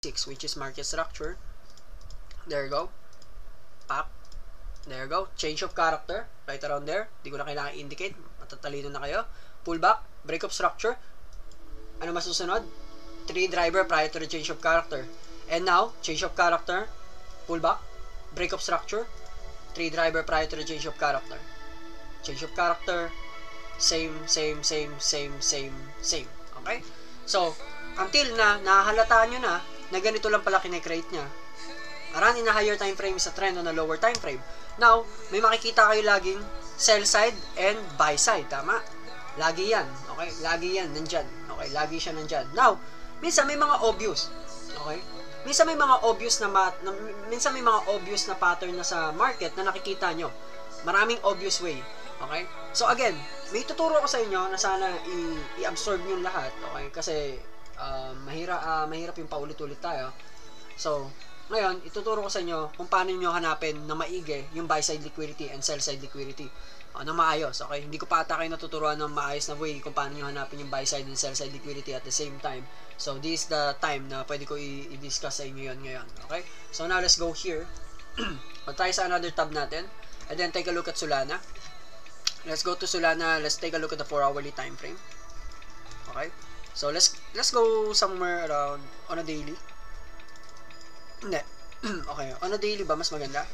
6, which is market structure. There you go. Pack. There you go. Change of character. Right around there. Hindi ko na kailangan indicate. Matatalino na kayo. Pullback. Break of structure. Ano masusunod? 3 driver prior to the change of character. And now, change of character. Pullback. Break of structure. 3 driver prior to the change of character. Change of character. Same. Okay? So, until na nahahalataan nyo na ganito lang pala kinecreate niya. Run in a higher time frame is a trend on a lower time frame. Now, may makikita kayo laging sell side and buy side. Tama? Lagi yan. Okay? Lagi yan. Nandyan. Okay? Lagi siya nandyan. Now, minsan may mga obvious. Okay? Minsan may mga obvious na pattern na sa market na nakikita nyo. Maraming obvious way. Okay? So again, may tuturo ko sa inyo na sana i-absorb nyo lahat. Okay? Kasi mahirap yung paulit-ulit tayo. So, ngayon, ituturo ko sa inyo kung paano nyo hanapin na maigi yung buy side liquidity and sell side liquidity. Na maayos. Okay? Hindi ko pa ata kayo natuturuan ng maayos na way kung paano nyo hanapin yung buy side and sell side liquidity at the same time. So, this is the time na pwede ko i-discuss sa inyo yun ngayon. Okay? So, now let's go here. Tayo sa another tab natin. And then, take a look at Solana. Let's go to Solana. Let's take a look at the 4-hourly time frame. Okay? So, let's go somewhere around on a daily. Hindi. Okay. On a daily ba? Mas maganda?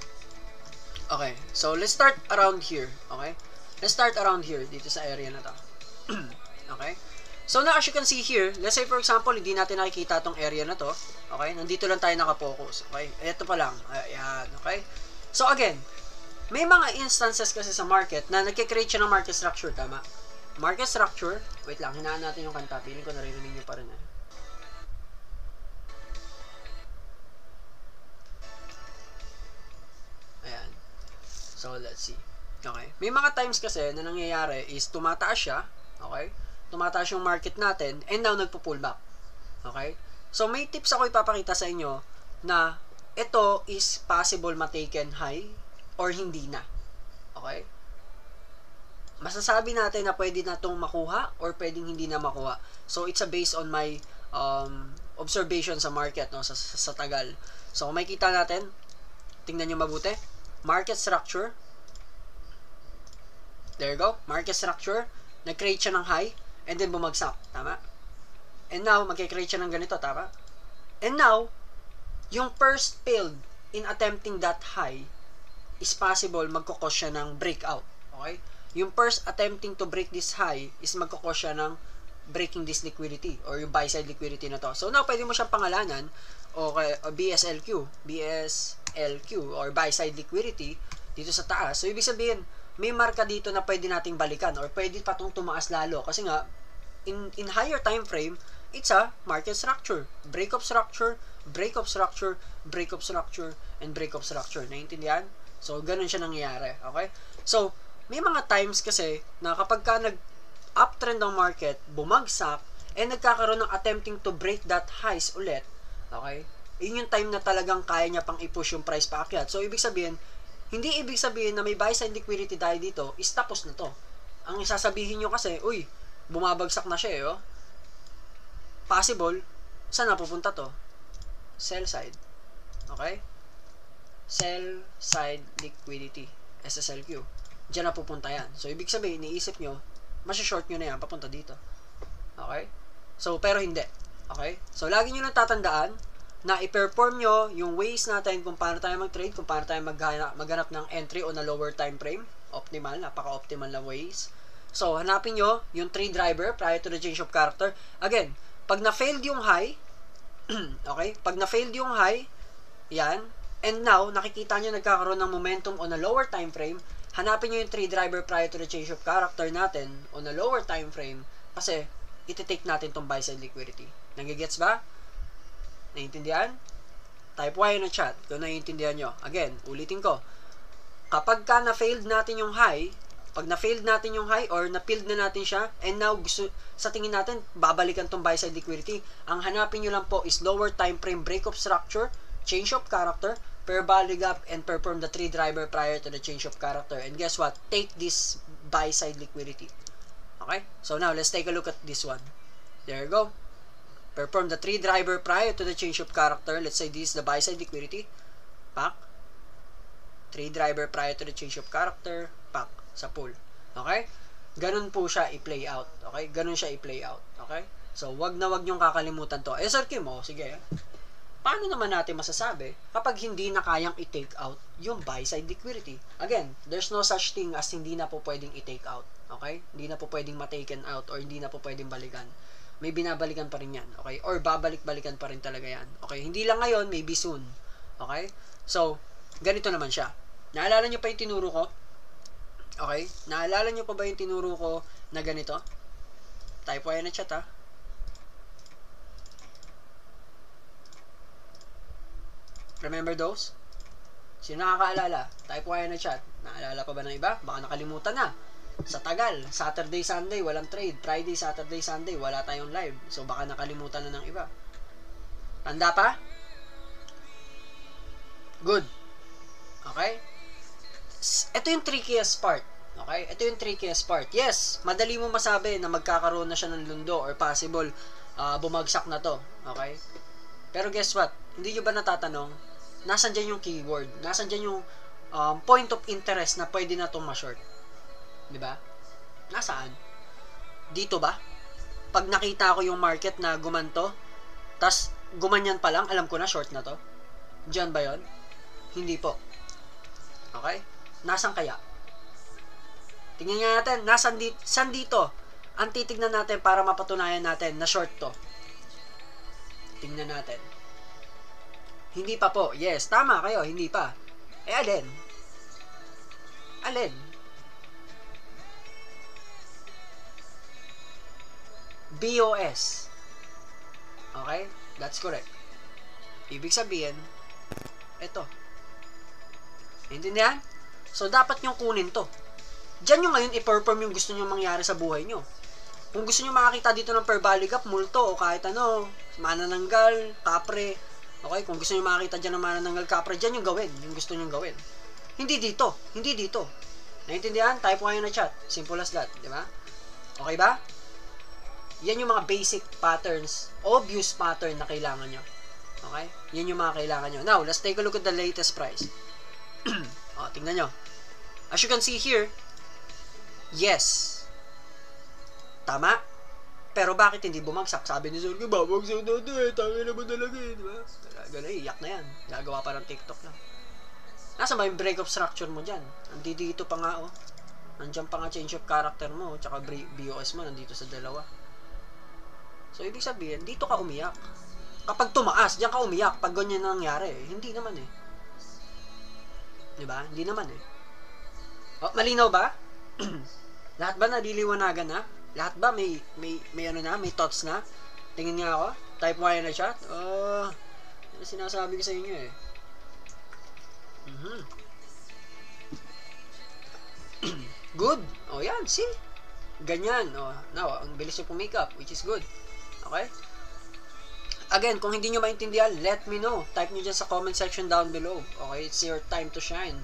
Okay. So, let's start around here. Okay? Let's start around here. Dito sa area na to. Okay? So, now as you can see here, let's say for example, hindi natin nakikita tong area na to. Okay? Nandito lang tayo nakapokus. Okay? Ito pa lang. Ayan. Okay? So, again, may mga instances kasi sa market na nagkikreate siya ng market structure. Tama? Market structure. Wait lang. Hinaan natin yung kanta. Piling ko naririnig nyo pa rin. Ayan. So, let's see. Okay? May mga times kasi na nangyayari is tumataas siya. Okay? Tumataas yung market natin, and now nagpo-pullback. Okay? So, may tips ako ipapakita sa inyo na ito is possible ma-taken high or hindi na. Okay? Masasabi natin na pwede na itong makuha or pwedeng hindi na makuha. So, it's based on my observation sa market, no? sa tagal. So, kung makikita natin, tingnan nyo mabuti. Market structure. There you go. Market structure. Nag-create siya ng high. And then bumagsak, tama? And now, magkikreate siya ng ganito, tama? And now, yung first failed in attempting that high is possible magkukos siya ng breakout, okay? Yung first attempting to break this high is magkukos siya ng breaking this liquidity or yung buy side liquidity na to. So now, pwede mo siyang pangalanan okay, BSLQ or buy side liquidity dito sa taas. So, ibig sabihin, may marka dito na pwede nating balikan or pwede pa itong tumaas lalo kasi nga in higher time frame it's a market structure, break of structure, break of structure, break of structure, and break of structure. Naiintindihan? So ganun siya nangyayari. Okay? So may mga times kasi na kapag ka nag-uptrend ang market, bumagsak and nagkakaroon ng attempting to break that highs ulit, okay? Yun yung time na talagang kaya niya pang i-push yung price paakyat. So ibig sabihin, hindi ibig sabihin na may buy side liquidity tayo dito, is tapos na to. Ang isasabihin nyo kasi, uy, bumabagsak na siya oh. Possible, saan napupunta to? Sell side. Okay? Sell side liquidity. SSLQ. Diyan napupunta yan. So, ibig sabihin, iniisip nyo, masya-short nyo na yan, papunta dito. Okay? So, pero hindi. Okay? So, lagi nyo lang tatandaan, na i-perform nyo yung ways natin kung paano tayo mag-trade, kung paano tayo maghanap ng entry on a lower time frame. Optimal, napaka-optimal na ways. So, hanapin nyo yung 3 driver prior to the change of character. Again, pag na-failed yung high, okay, pag na-failed yung high, yan, and now, nakikita nyo nagkakaroon ng momentum on a lower time frame, hanapin nyo yung 3 driver prior to the change of character natin on a lower time frame kasi iti-take natin tong buy side liquidity. Nagigets ba? Naiintindihan? Type Y na chat kung naiintindihan nyo. Again, ulitin ko. Kapag ka na-failed natin yung high, pag na-failed natin yung high or na-filled na natin siya, and now gusto, sa tingin natin, babalikan tong buy side liquidity, ang hanapin nyo lang po is lower time frame break of structure, change of character, parabolic gap, and perform the 3 driver prior to the change of character. And guess what? Take this buy side liquidity. Okay? So now, let's take a look at this one. There you go. Perform the 3 driver prior to the change of character. Let's say this is the buy side liquidity. Pak. 3 driver prior to the change of character. Pak. Sa pool. Okay? Ganun po siya i-play out. Okay? Ganun siya i-play out. Okay? So, wag na wag niyong kakalimutan to. Sir Kim, sige. Paano naman natin masasabi kapag hindi na kayang i-take out yung buy side liquidity? Again, there's no such thing as hindi na po pwedeng i-take out. Okay? Hindi na po pwedeng ma-taken out or hindi na po pwedeng balikan. May binabalikan pa rin yan. Okay? Or babalik-balikan pa rin talaga yan. Okay? Hindi lang ngayon, maybe soon. Okay? So, ganito naman siya. Naalala niyo pa yung tinuro ko? Okay? Naalala niyo pa ba yung tinuro ko na ganito? Type Y na chat, ha? Remember those? Sino nakakaalala? Type Y na chat. Naalala pa ba ng iba? Baka nakalimutan na. Sa tagal, Saturday, Sunday, walang trade. Friday, Saturday, Sunday, wala tayong live. So, baka nakalimutan na ng iba. Tanda pa? Good. Okay? Ito yung trickiest part. Okay? Ito yung trickiest part. Yes, madali mo masabi na magkakaroon na siya ng lundo or possible bumagsak na to. Okay? Pero guess what? Hindi nyo ba natatanong? Nasaan dyan yung keyword? Nasaan dyan yung point of interest na pwede na itong ma-short? Diba? Nasaan? Dito ba? Pag nakita ko yung market na gumanto, tas gumanyan pa lang, alam ko na short na to. Diyan ba yon? Hindi po. Okay? Nasaan kaya? Tingnan nga natin, saan dito? Ang titignan natin para mapatunayan natin na short to. Tingnan natin. Hindi pa po. Yes, tama kayo, hindi pa. Alin? Alin? BOS. Okay? That's correct. Ibig sabihin, ito. Intindihan? So, dapat nyong kunin to. Diyan nyo ngayon i-perform yung gusto nyo mangyari sa buhay nyo. Kung gusto nyo makakita dito ng per value gap, multo, o kahit ano, manananggal, kapre. Okay? Kung gusto nyo makakita dyan ng manananggal, kapre, dyan yung gawin. Yung gusto nyo gawin. Hindi dito. Hindi dito. Naintindihan? Type ko kayo na chat. Simple as that. Diba? Okay ba? Yan yung mga basic patterns, obvious pattern na kailangan nyo. Okay? Yan yung mga kailangan nyo. Now, let's take a look at the latest price. O, tingnan nyo. As you can see here, yes. Tama? Pero bakit hindi bumagsak? Sabi ni Sir, babagsak na ito eh. Tangin na mo talaga eh. Diba? Gano'n, iyak na yan. Gagawa pa ng TikTok na. Nasa ba yung break of structure mo dyan? Nandito pa nga, oh. Nandiyan pa nga change of character mo, tsaka BOS mo, nandito sa dalawa. So, ibig sabihin, dito ka umiyak. Kapag tumaas, diyan ka umiyak. Pag ganyan nangyari, hindi naman eh. Diba? Hindi naman eh. O, malinaw ba? Lahat ba naliliwanagan na? Lahat ba may ano na? May thoughts na? Tingin nga ako. Type Y na chat. Ano sinasabi ko sa inyo eh. Good. O yan, see? Ganyan. O, now, ang bilis yung pumikap, which is good. Okay? Again, kung hindi nyo maintindihan, let me know. Type nyo dyan sa comment section down below. Okay? It's your time to shine.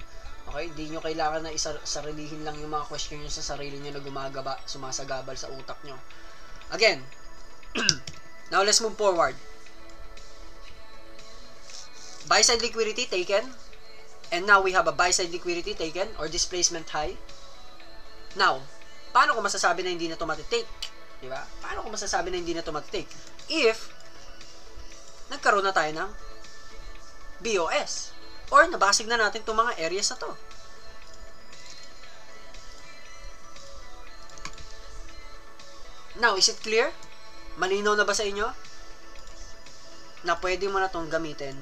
Okay? Di nyo kailangan na sarilihin lang yung mga question nyo sa sarili nyo na gumagaba, sumasagabal sa utak nyo. Again, now let's move forward. Buy side liquidity taken. And now we have a buy side liquidity taken or displacement high. Now, paano ko masasabi na hindi na ito matitake? Diba? Paano ko masasabi na hindi na ito matitake? If nagkaroon na tayo ng BOS or nabasig na natin itong mga areas na to. Now, is it clear? Malinaw na ba sa inyo? Na pwede mo na itong gamitin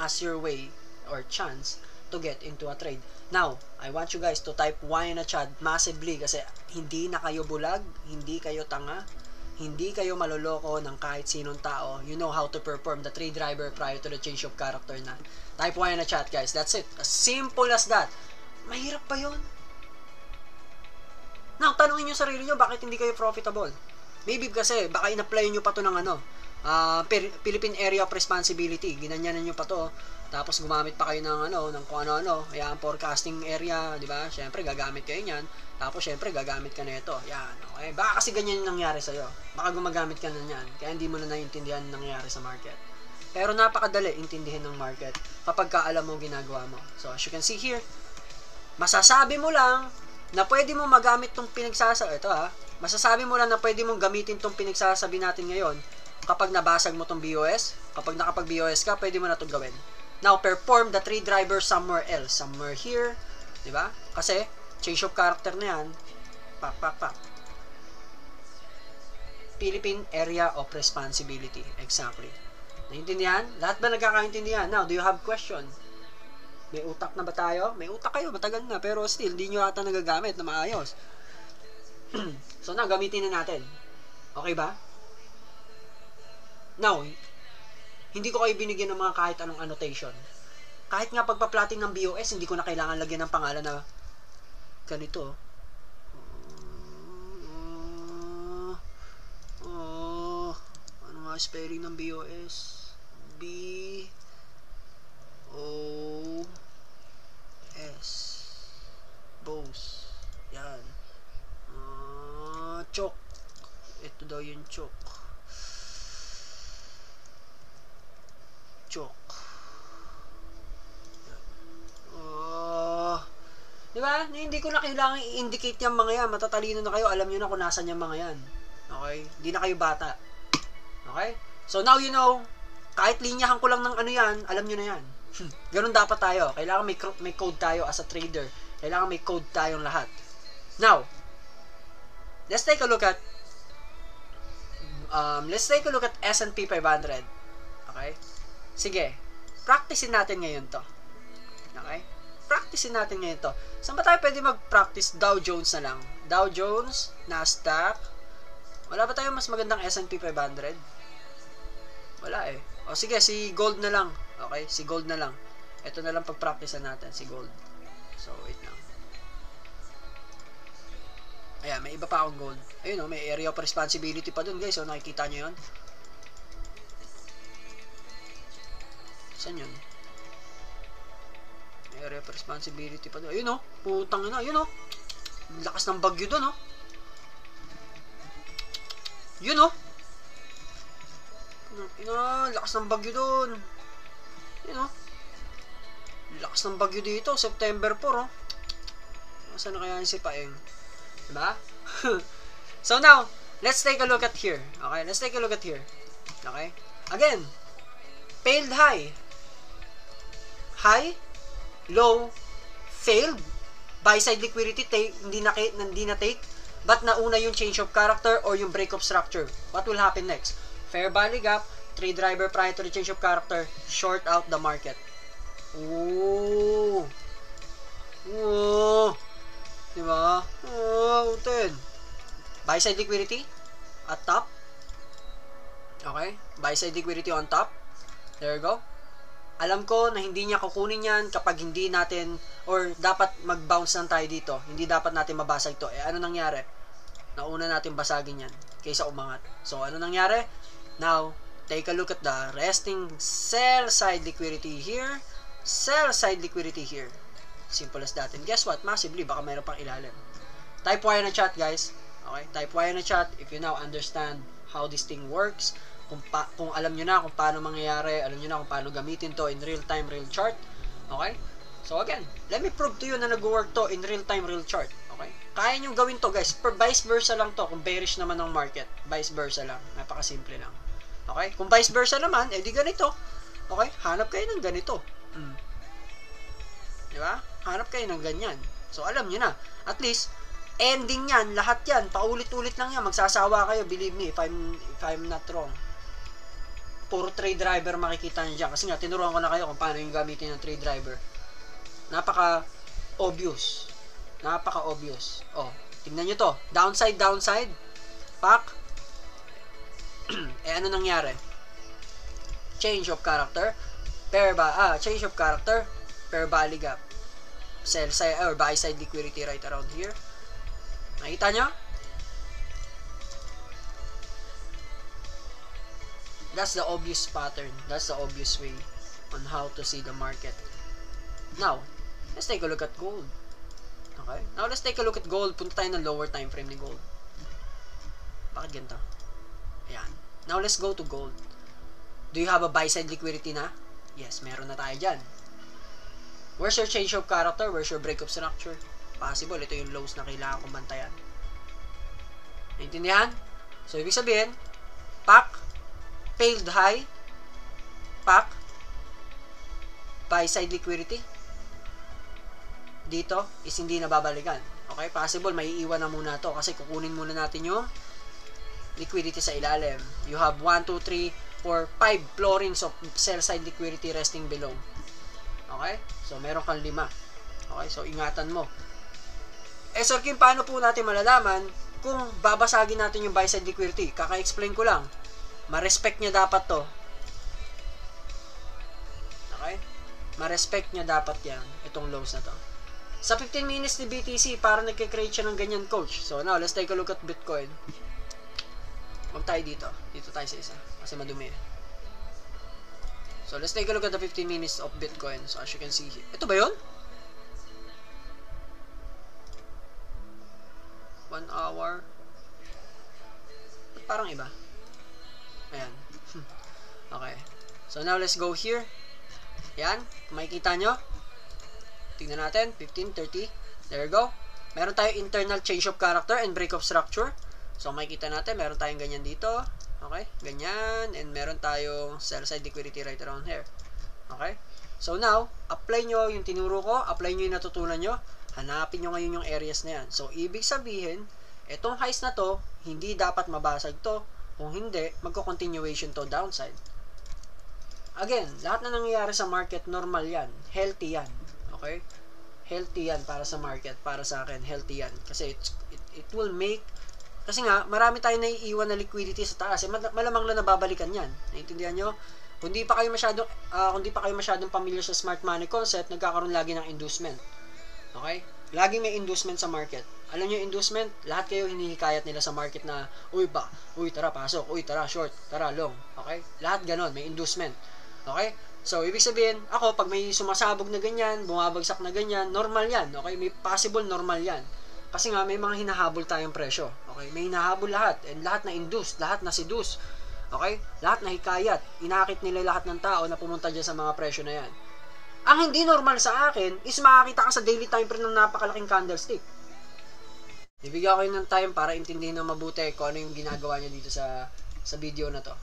as your way or chance to get into a trade. Now, I want you guys to type Y na chat massively kasi hindi na kayo bulag, hindi kayo tanga, hindi kayo maloloko ng kahit sinong tao. You know how to perform the 3 driver prior to the change of character na. Type Y na chat guys, that's it. As simple as that. Mahirap ba yun? Now, tanongin nyo sarili nyo, bakit hindi kayo profitable? Maybe kasi, baka in-apply nyo pa to ng ano, Philippine Area of Responsibility. Ginanyanan nyo pa to. Tapos gumamit pa kayo ng ng kung ano-ano. Ayan, forecasting area, di ba? Syempre gagamit kayo niyan. Tapos syempre gagamit ka nito. Yan, okay? Baka kasi ganyan yung nangyari sa iyo. Baka gumagamit ka na niyan. Kaya hindi mo na naiintindihan yung nangyari sa market. Pero napakadali intindihin ng market kapag ka alam mo ginagawa mo. So as you can see here, masasabi mo lang na pwede mo magamit tong masasabi mo lang na pwede mong gamitin tong pinagsasabi natin ngayon kapag nabasag mo tong BOS. Kapag nakapag BOS ka, pwede mo na itong gawin. Now, perform the 3 drivers somewhere else. Somewhere here. Diba? Kasi, change of character na yan. Pak. Philippine Area of Responsibility. Exactly. Naintindihan? Lahat ba nagkakaintindihan? Now, do you have question? May utak na ba tayo? May utak kayo, matagal na. Pero still, di nyo ata nagagamit na maayos. So, now, gamitin na natin. Okay ba? Now, hindi ko kayo binigyan ng mga kahit anong annotation. Kahit nga pagpa-plotting ng BOS, hindi ko na kailangan lagyan ng pangalan na ganito. Ano nga spelling ng BOS? B-O-S. BOS. Yan. Chok. Ito daw yung chok. Diba? Hindi ko na kailangan i-indicate yung mga yan. Matatalino na kayo. Alam nyo na kung nasan yung mga yan. Okay? Hindi na kayo bata. Okay? So now you know, kahit linyahan ko lang ng ano yan, alam nyo na yan. Ganun dapat tayo. Kailangan may code tayo as a trader. Kailangan may code tayong lahat. Now, let's take a look at S&P 500. Okay? Sige. Practicein natin ngayon to. Okay? Practicein natin ngayon to. Saan ba tayo pwede mag-practice? Dow Jones na lang. Dow Jones, Nasdaq. Wala ba tayong mas magandang S&P 500? Wala eh. O sige, si gold na lang. Okay? Si gold na lang. Ito na lang pag-practicean natin, si gold. So, wait lang. Ayan, may iba pa akong gold. Ayun o, may area of responsibility pa dun guys. O, nakikita nyo yun? Saan yun? May area of responsibility pa dun. Ayun o, putang ina. Ayun o. Lakas ng bagyo dun o. Yun o. Lakas ng bagyo dun. Yun o. Lakas ng bagyo dito. September 4 o. Saan na kaya yung si Paeng? Diba? So now, let's take a look at here. Okay? Let's take a look at here. Okay? Again, failed high. High, low, failed. Buy side liquidity, hindi na take. But nauna yung change of character or yung break of structure. What will happen next? Fair value gap, 3 driver prior to the change of character, short out the market. Ooh. Ooh. Diba? Oh, 10. Buy side liquidity at top. Okay? Buy side liquidity on top. There you go. Alam ko na hindi niya kukunin yan kapag hindi natin, or dapat mag-bounce lang tayo dito. Hindi dapat natin mabasag to. Eh, ano nangyari? Nauna natin basagin yan kaysa umangat. So, ano nangyari? Now, take a look at the resting sell side liquidity here. Sell side liquidity here. Simple as that. And guess what? Massively, baka mayroon pang ilalim. Type Y na chat, guys. Okay? Type Y na chat if you now understand how this thing works. Kung alam nyo na kung paano mangyayari, alam nyo na kung paano gamitin to in real time, real chart. Okay? So again, let me prove to you na nag-work to in real time, real chart. Okay? Kaya nyo gawin to, guys. Per vice versa lang to. Kung bearish naman ng market, vice versa lang. Napakasimple lang. Okay? Kung vice versa naman, edi ganito. Okay? Hanap kayo ng ganito. Diba? Hanap kayo ng ganyan. So, alam nyo na. At least, ending yan, lahat yan, paulit-ulit lang yan. Magsasawa kayo, believe me, if I'm not wrong. Puro trade driver makikita nyo dyan. Kasi nga, tinuruan ko na kayo kung paano yung gamitin ng trade driver. Napaka-obvious. Napaka-obvious. Oh, tingnan nyo to. Downside, downside. Pak. Eh, ano nangyari? Change of character. Change of character. Fair value gap. Sell side or buy side liquidity right around here. Nakita nyo? That's the obvious pattern. That's the obvious way on how to see the market. Now, let's take a look at gold. Okay? Now, let's take a look at gold. Punta tayo ng lower time frame ni gold. Bakit ganito? Ayan. Now, let's go to gold. Do you have a buy side liquidity na? Yes, meron na tayo dyan. Where's your change of character? Where's your break of structure? Possible, ito yung lows na kailangan kong bantayan. Naintindihan? So, ibig sabihin, pack, failed high, pack, buy side liquidity. Dito is hindi na babalikan. Okay? Possible, may iiwan na muna to kasi kukunin muna natin yung liquidity sa ilalim. You have 1, 2, 3, 4, 5 floorings of sell side liquidity resting below. Okay? So, meron kang 5. Okay? So, ingatan mo. Sir Kim, paano po natin malalaman kung babasagin natin yung buy side liquidity? Kaka-explain ko lang. Ma-respect niya dapat to. Okay? Ma-respect niya dapat yan. Itong lows na to. Sa 15 minutes ni BTC, para nagkikreate siya ng ganyan, coach. So, now, let's take a look at Bitcoin. Huwag tayo dito. Dito tayo sa isa. Kasi madumi. So, let's take a look at the 15 minutes of Bitcoin. So, as you can see, ito ba yun? 1 hour. Parang iba. Ayan. Okay. So, now let's go here. Ayan. Kung makikita nyo. Tingnan natin. 15, 30. There you go. Meron tayong internal change of character and break of structure. So, makikita natin. Meron tayong ganyan dito. Okay? Ganyan. And meron tayong sell side liquidity right around here. Okay? So, now, apply nyo yung tinuro ko. Apply nyo yung natutunan nyo. Hanapin nyo ngayon yung areas na yan. So, ibig sabihin, itong highs na to, hindi dapat mabasag to. Kung hindi, magko-continuation to downside. Again, lahat na nangyayari sa market, normal yan. Healthy yan. Okay? Healthy yan para sa market. Para sa akin, healthy yan. Kasi it will make, kasi nga, marami tayong naiiwan na liquidity sa taas. Malamang lang nababalikan yan. Naintindihan nyo? Kung di pa kayo masyadong familiar sa smart money concept, nagkakaroon lagi ng inducement. Okay? Laging may inducement sa market. Alam nyo yung inducement? Lahat kayo hinihikayat nila sa market na, uy tara pasok, uy tara short, tara long. Okay? Lahat ganon, may inducement. Okay? So, ibig sabihin, ako, pag may sumasabog na ganyan, bumabagsak na ganyan, normal yan. Okay? May possible normal yan. Kasi nga, may mga hinahabol tayong presyo. Okay? May hinahabol lahat. And lahat na induce, lahat na seduce. Okay? Lahat na hikayat. Inakit nila lahat ng tao na pumunta dyan sa mga presyo na yan. Ang hindi normal sa akin is makakita ka sa daily time frame ng napakalaking candlestick. Ibigay ko ng time para intindihin ng mabuti kung ano yung ginagawa niya dito sa video na to.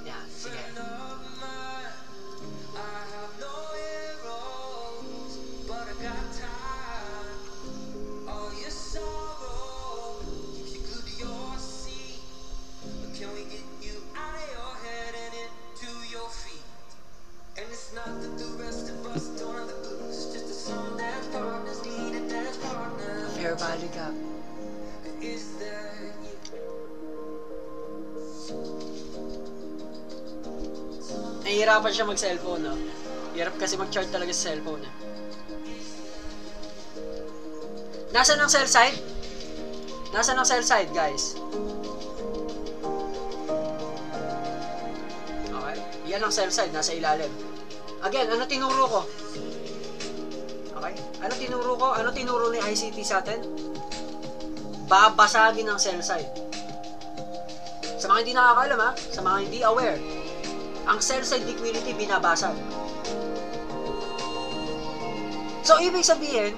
Yan, sige. Fair value gap. Nahihirapan siya mag-cellphone, no? Hirap kasi mag-chart talaga sa cellphone, eh. Nasaan ang sell side? Nasaan ang sell side, guys? Okay. Yan ang sell side. Nasa ilalim. Again, ano tinuro ko? Okay. Ano tinuro ko? Ano tinuro ni ICT sa atin? Babasagin ang sell side. Sa mga hindi nakakaalam, ha? Sa mga hindi aware, ang sell side liquidity binabasag. So, ibig sabihin,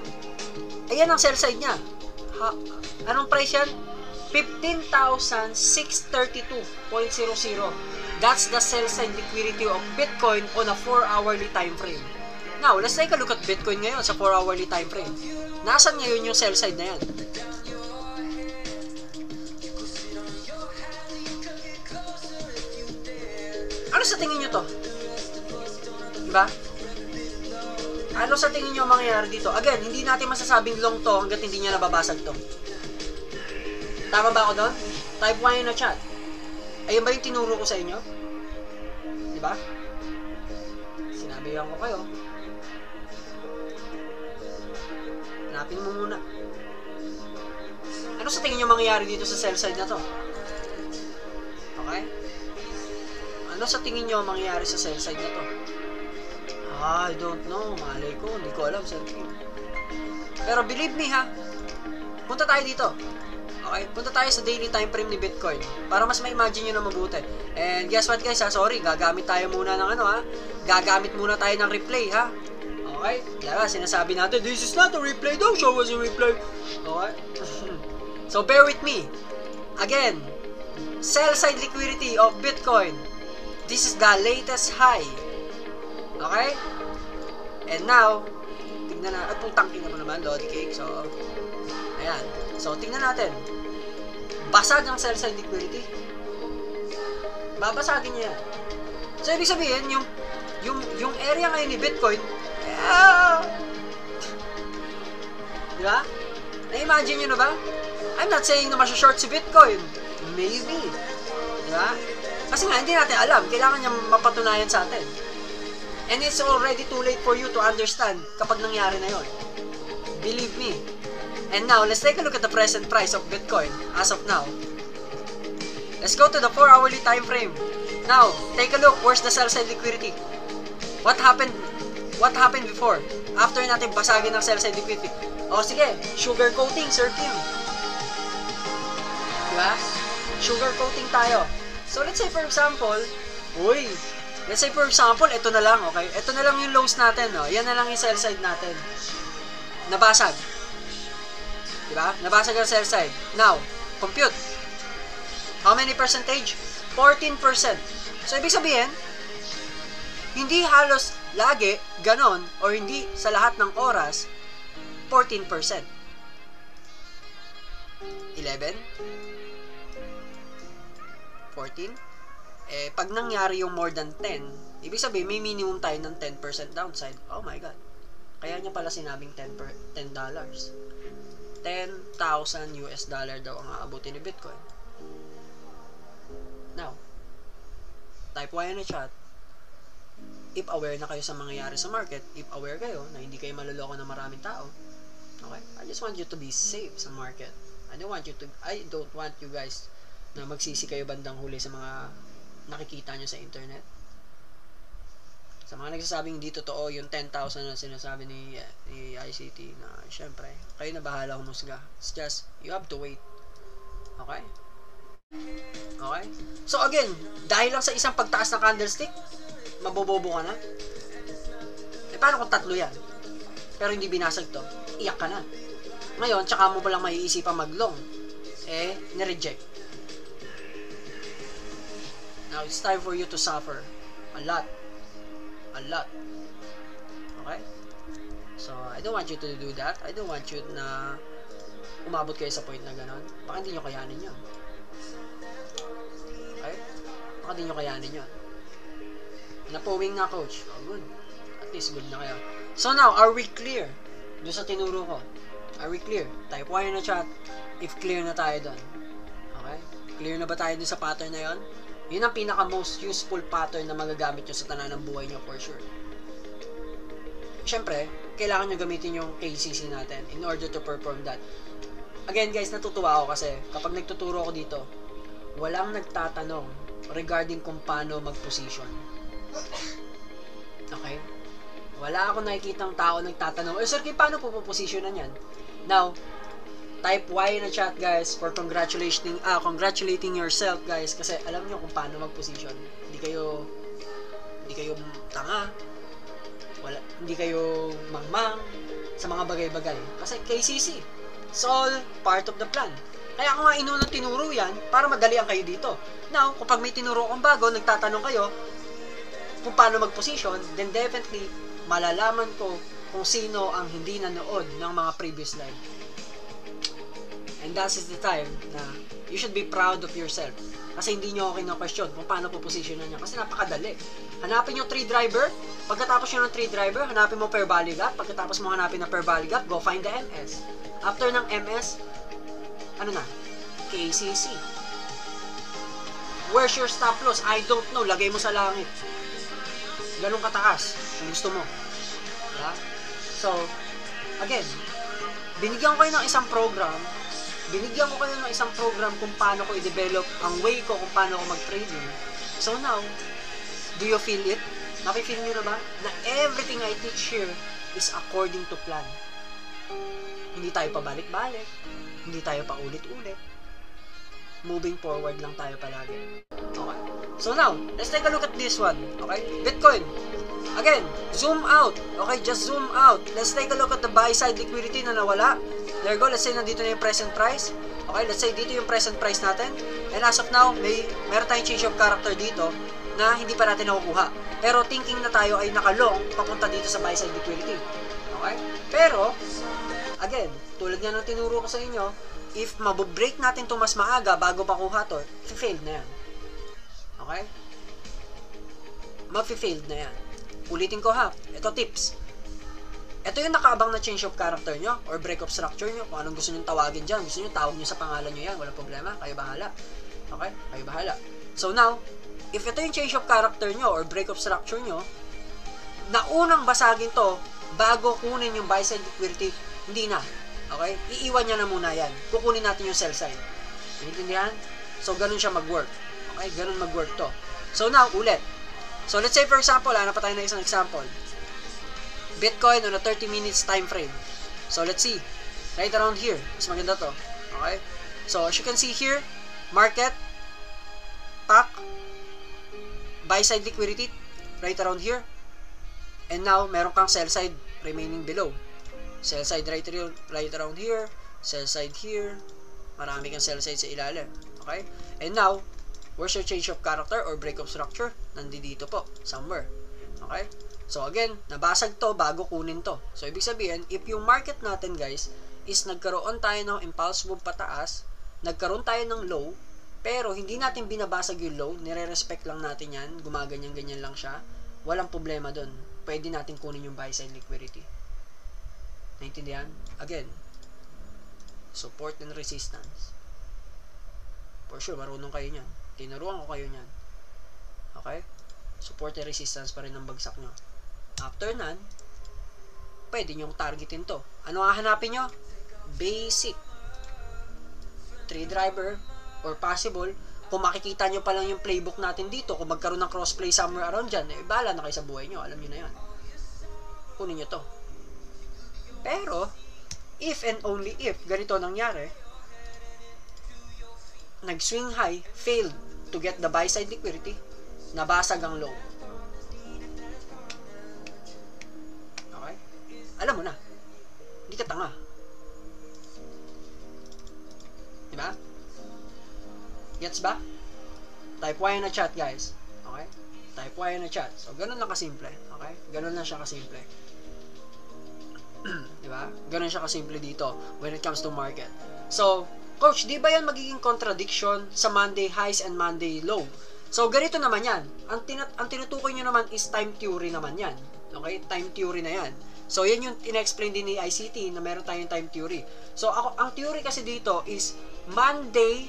ayan ang sell side niya. Anong price yan? 15,632.00. That's the sell side liquidity of Bitcoin on a 4-hourly time frame. Now, let's take a look at Bitcoin ngayon sa 4-hourly time frame. Nasaan ngayon yung sell side na yan? Ano sa tingin nyo to? Diba? Ano sa tingin nyo mangyayari dito? Again, hindi natin masasabing long to hanggat hindi niya nababasag to. Tama ba ako doon? Type 1 na chat. Ayun ba yung tinuro ko sa inyo? Diba? Sinabihan ko kayo. Hanapin mo muna. Ano Ano sa tingin nyo mangyayari dito sa sell side na to? Okay? Ano sa tingin nyo mangyayari sa sell side na to? I don't know. Malay ko. Hindi ko alam, Sir Kim. Pero believe me ha, punta tayo dito. Okay? Punta tayo sa daily time frame ni Bitcoin para mas ma-imagine nyo na mabuti. And guess what guys ha? Sorry, gagamit tayo muna ng ano ha? Gagamit muna tayo ng replay ha? Okay? Kaya sinasabi natin, this is not a replay. Don't show us a replay. Okay? So bear with me. Again, sell side liquidity of Bitcoin. This is the latest high. Okay? And now, tignan na, at putang ina mo naman, Lord Cake. So, ayan. So, tignan natin. Basag ang sell side liquidity. Babasagin niya yan. So, ibig sabihin, yung area ngayon ni Bitcoin, diba? Na-imagine nyo na ba? I'm not saying na masya-short si Bitcoin. Maybe. Diba? Kasi nga, hindi natin alam. Kailangan niya mapatunayan sa atin. And it's already too late for you to understand kapag nangyari na yon. Believe me. And now, let's take a look at the present price of Bitcoin as of now. Let's go to the 4-hourly time frame. Now, take a look. Where's the sell side liquidity? What happened? What happened before? After natin basagin ng sell side liquidity. O sige, sugar coating, Sir Kim. Diba? Sugar coating tayo. So, let's say for example, let's say for example, ito na lang, okay? Ito na lang yung lows natin, no? Yan na lang yung sell side natin. Nabasag. Diba? Nabasag ang sell side. Now, compute. How many percentage? 14%. So, ibig sabihin, hindi halos lagi ganon or hindi sa lahat ng oras 14%. 11? 14? Pag nangyari yung more than 10, ibig sabihin, may minimum tayo ng 10% downside. Oh my God. Kaya niya pala sinabing $10. $10,000 US daw ang aabutin ni Bitcoin. Now, type Y in the chat. If aware na kayo sa mangyayari sa market, if aware kayo na hindi kayo maluloko ng maraming tao, okay? I just want you to be safe sa market. I don't want you guys na magsisi kayo bandang huli sa mga nakikita nyo sa internet. Sa mga nagsasabing hindi totoo yung 10,000 na sinasabi ni ICT na syempre, kayo na bahala humusga. It's just, you have to wait. Okay? Okay? So again, dahil lang sa isang pagtaas na candlestick, mabobobo ka na? Paano kung tatlo yan? Pero hindi binasag to? Iyak ka na. Ngayon, tsaka mo pa lang maiisipang mag-long. Nireject. Now, it's time for you to suffer. A lot. A lot. Okay? So, I don't want you to do that. I don't want you na umabot kayo sa point na gano'n. Baka hindi nyo kayanin yun. Okay? Baka hindi nyo kayanin yun. Napowing na, coach. Oh, good. At least good na kayo. So now, are we clear? Doon sa tinuro ko. Are we clear? Type Y na chat if clear na tayo doon. Okay? Clear na ba tayo doon sa pattern na yon? Yun ang pinaka most useful pattern na magagamit nyo sa tanan ng buhay nyo for sure. Siyempre, kailangan nyo gamitin yung KCC natin in order to perform that. Again guys, natutuwa ako kasi kapag nagtuturo ako dito, walang nagtatanong regarding kung paano mag-position. Okay? Wala akong nakikitang tao nagtatanong, sir, paano po po-positionan yan? Now, type Y na chat guys for congratulating yourself guys kasi alam nyo kung paano mag-position. Hindi kayo tanga, hindi kayo mangmang sa mga bagay-bagay. Kasi KCC, it's all part of the plan. Kaya ako nga inunang tinuro yan para madalian kayo dito. Now, kapag may tinuro akong bago, nagtatanong kayo kung paano mag-position, then definitely malalaman ko kung sino ang hindi nanood ng mga previous live. And that is the time na you should be proud of yourself. Kasi hindi nyo ako kino-question kung paano po positionan niya. Kasi napakadali. Hanapin nyo 3 driver. Pagkatapos nyo ng 3 driver, hanapin mo per value gap. Pagkatapos mo hanapin ng per value gap, go find the MS. After ng MS, ano na? KCC. Where's your stop loss? I don't know. Lagay mo sa langit. Ganun kataas kung gusto mo. Yeah? So, again, binigyan ko kayo ng isang program binigyan ko kayo ng isang program kung paano ko i-develop ang way ko kung paano ko mag-trading. So now, do you feel it? Nakifeel nyo na ba? Na everything I teach here is according to plan. Hindi tayo pabalik-balik. Hindi tayo paulit-ulit. Moving forward lang tayo palagi. Okay. So now, let's take a look at this one. Okay? Bitcoin. Again, zoom out. Okay, just zoom out. Let's take a look at the buy side liquidity na nawala. There you go. Let's say nandito na yung present price. Okay, let's say dito yung present price natin. And as of now, meron tayong change of character dito na hindi pa natin nakukuha. Pero thinking na tayo ay nakalong papunta dito sa buy side liquidity. Okay? Pero, again, tulad nga ng tinuro ko sa inyo, if mabubreak natin ito mas maaga bago makuha to, failed na yan. Okay? Mafi-failed na yan. Ulitin ko ha. Ito tips. Ito yung nakaabang na change of character nyo or break of structure nyo. Kung anong gusto nyo tawagin dyan. Gusto nyo tawag nyo sa pangalan nyo yan. Walang problema. Kayo bahala. Okay? Kayo bahala. So now, if ito yung change of character nyo or break of structure nyo, na unang basagin to bago kunin yung buy side liquidity, hindi na. Okay? Iiwan niya na muna yan. Kukunin natin yung sell side. Intindihan? So, ganun siya mag-work. Okay? Ganun mag-work to. So now, ulit. So, let's say for example, hanap pa tayo na isang example. Bitcoin on a 30 minutes time frame. So, let's see. Right around here. Mas maganda to. Okay? So, as you can see here, market, pack, buy side liquidity, right around here. And now, meron kang sell side remaining below. Sell side right around here. Sell side here. Marami kang sell side sa ilalim. Okay? And now, where's your change of character or break of structure? Nandito po, somewhere. Okay? So again, nabasag to bago kunin to. So ibig sabihin, if yung market natin guys, is nagkaroon tayo ng impulse move pataas, nagkaroon tayo ng low, pero hindi natin binabasag yung low, nire-respect lang natin yan, gumaganyan-ganyan lang siya, walang problema dun. Pwede natin kunin yung buy side liquidity. Naintindihan? Again, support and resistance. For sure, marunong kayo nyan. Tinuruan ko kayo nyan. Okay? Support and resistance pa rin ang bagsak nyo. After nan, pwede nyong targetin to. Ano hahanapin nyo? Basic. Trade driver or possible. Kung makikita nyo pa lang yung playbook natin dito, kung magkaroon ng crossplay somewhere around dyan, eh, bahala na kayo sa buhay nyo. Alam nyo na yan. Kunin nyo to. Pero, if and only if ganito nangyari, nag-swing high, failed to get the buy side liquidity, nabasag ang low. Okay? Alam mo na. Hindi ka tanga. Diba? Gets ba? Type Y na chat, guys. Okay? Type Y na chat. So, ganun lang kasimple. Okay? Ganun lang siya kasimple. Diba? Ganun siya kasimple dito when it comes to market. So, Coach, di ba yan magiging contradiction sa Monday highs and Monday low? So, ganito naman yan. Ang tinutukoy nyo naman is time theory naman yan. Okay? Time theory na yan. So, yan yung in-explain din ni ICT na meron tayong time theory. So, ang theory kasi dito is Monday,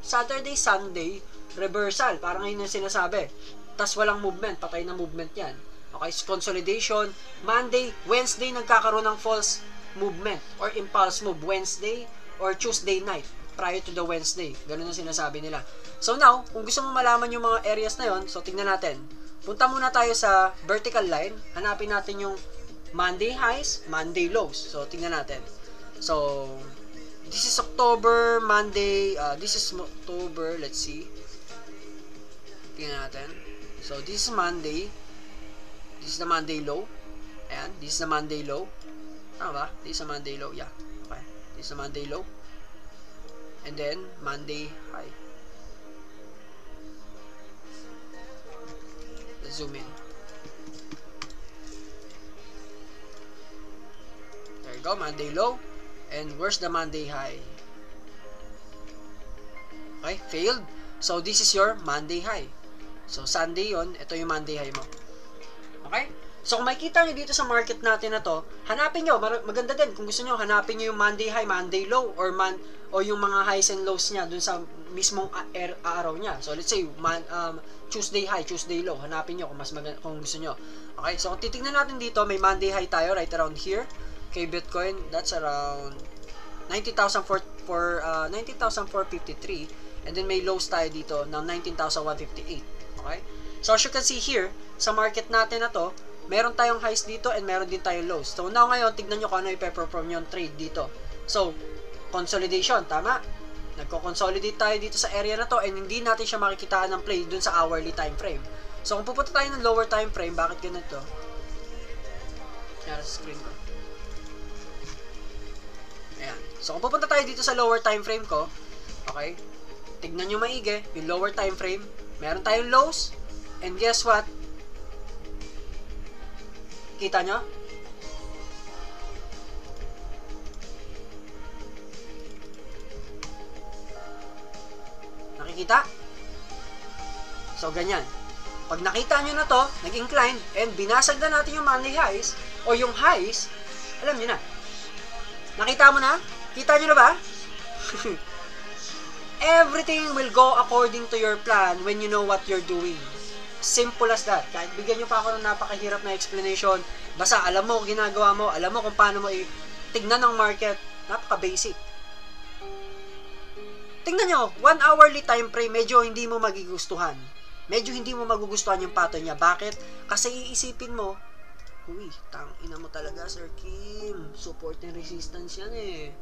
Saturday, Sunday, reversal. Parang ngayon yung sinasabi. Tas walang movement. Patay na movement yan. Okay, consolidation. Monday, Wednesday, nagkakaroon ng false movement or impulse move. Wednesday or Tuesday night prior to the Wednesday. Ganun ang sinasabi nila. So now, kung gusto mo malaman yung mga areas na yon, so tingnan natin. Punta muna tayo sa vertical line. Hanapin natin yung Monday highs, Monday lows. So tingnan natin. So, this is October, Monday, this is October, let's see. Tingnan natin. So, this is Monday. This is the Monday low. Ayan. This is the Monday low. Tama ba? This is the Monday low. Yeah. Okay. This is the Monday low. And then, Monday high. Let's zoom in. There you go. Monday low. And where's the Monday high? Okay. Failed. So, this is your Monday high. So, Sunday yon. Ito yung Monday high mo. Okay? So, kung makikita nyo dito sa market natin na to, hanapin nyo, maganda din, kung gusto nyo, hanapin nyo yung Monday high, Monday low, or yung mga highs and lows niya dun sa mismong araw niya. So, let's say, Tuesday high, Tuesday low, hanapin nyo kung gusto nyo. Okay, so kung titignan natin dito, may Monday high tayo right around here. Kay Bitcoin, that's around 90,453. And then may lows tayo dito ng 19,158. Okay? So as you can see here, sa market natin na to, meron tayong highs dito and meron din tayong lows. So now ngayon, tignan nyo kung ano ipe-perform yung trade dito. So, consolidation, tama? Nagko-consolidate tayo dito sa area na to and hindi natin siya makikitaan ng play dun sa hourly time frame. So, kung pupunta tayo ng lower time frame, bakit ganito? Yan, sa screen ko. Ayan. So, kung pupunta tayo dito sa lower time frame ko, okay, tignan nyo maigi, yung lower time frame, meron tayong lows, and guess what? Kita nyo? Nakikita? So, ganyan. Pag nakita nyo na to, nag-incline, and binasag na natin yung monthly highs, o yung highs, alam nyo na. Nakita mo na? Kita nyo na ba? Everything will go according to your plan when you know what you're doing. Simple as that. Kahit bigyan nyo pa ako ng napakahirap na explanation, basta alam mo kung ginagawa mo, alam mo kung paano mo tignan ng market, napaka-basic. Tingnan nyo, 1 hourly time frame, medyo hindi mo magigustuhan. Medyo hindi mo magugustuhan yung pattern niya. Bakit? Kasi iisipin mo, uy, tang ina mo talaga, Sir Kim. Support and resistance yan eh.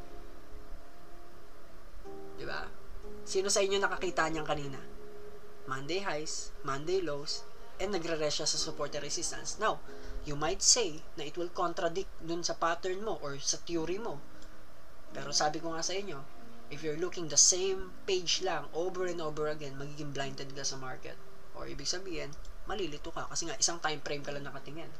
Diba? Sino sa inyo nakakita niyan kanina? Monday highs, Monday lows, and nagre-rest siya sa support and resistance. Now, you might say na it will contradict dun sa pattern mo or sa theory mo. Pero sabi ko nga sa inyo, if you're looking the same page lang over and over again, magiging blinded ka sa market. Or ibig sabihin, malilito ka kasi nga isang time frame ka lang nakatingin.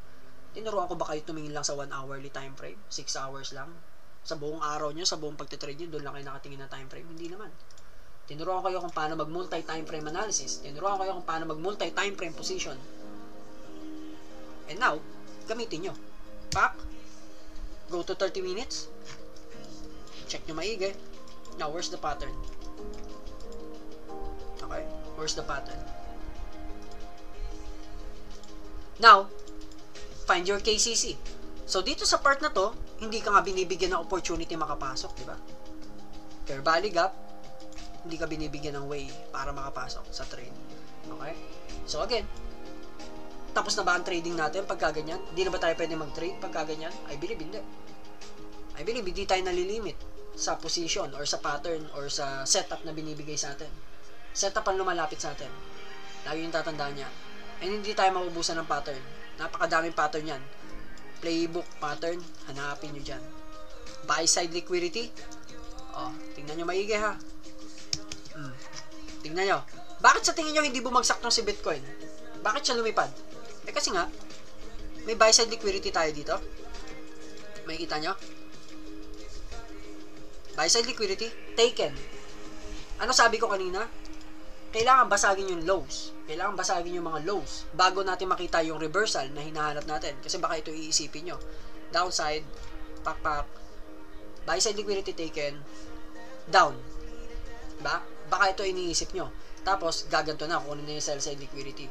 Tinuruan ko ba kayo tumingin lang sa 1 hourly time frame? 6 hours lang? Sa buong araw nyo, sa buong pagtitrade nyo, doon lang kayo nakatingin na time frame? Hindi naman. Tinuruan ko kayo kung paano mag multi-time frame analysis. Tinuruan ko kayo kung paano mag multi-time frame position. And now, gamitin nyo. Back. Go to 30 minutes. Check nyo maigi. Now, where's the pattern? Okay? Where's the pattern? Now, find your KCC. So, dito sa part na to, hindi ka nga binibigyan ng opportunity makapasok, di ba? Fair value gap, hindi ka binibigyan ng way para makapasok sa trade. Okay? So, again, tapos na ba ang trading natin pagka ganyan? Hindi na ba tayo pwede mag-trade pagka ganyan? I believe hindi. I believe hindi tayo nalilimit sa position or sa pattern or sa setup na binibigay sa atin. Setup ang lumalapit sa atin. Lagi yung tatandaan niya. And hindi tayo maubusan ng pattern. Napakadaming pattern yan. Playbook pattern, hanapin nyo dyan. Buy side liquidity. Oh, tingnan nyo maigi ha. Tingnan nyo. Bakit sa tingin nyo hindi bumagsak tong si Bitcoin? Bakit siya lumipad? Eh kasi nga, may buy side liquidity tayo dito. May kita nyo? Buy side liquidity, taken. Ano sabi ko kanina? Kailangan basagin yung lows. Kailangan basagin yung mga lows bago natin makita yung reversal na hinahanap natin. Kasi baka ito iisipin nyo. Downside, pak, buy side liquidity taken, down. Diba? Baka ito iniisip nyo. Tapos, gaganto na kung ano na yung sell side liquidity.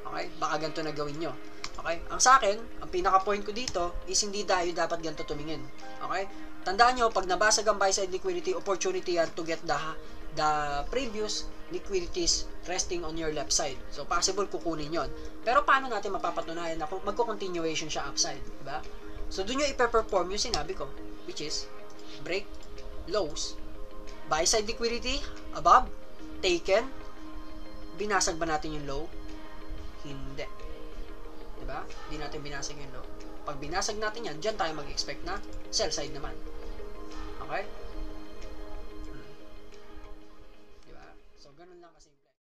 Okay? Baka ganito na gawin nyo. Okay? Ang sa akin, ang pinaka-point ko dito is hindi tayo dapat ganito tumingin. Okay? Tandaan nyo, pag nabasag ang buy side liquidity, opportunity yan to get the previous liquidities resting on your left side. So, possible kukunin yon. Pero, paano natin mapapatunayan na kung magko-continuation siya upside? Diba? So, doon nyo ipe-perform yung sinabi ko, which is, break, lows, buy side liquidity, above, taken, binasag ba natin yung low? Hindi. Diba? Hindi natin binasag yung low. Pag binasag natin yan, dyan tayo mag-expect na sell side naman. Okay? Diba? So, ganun lang kasi.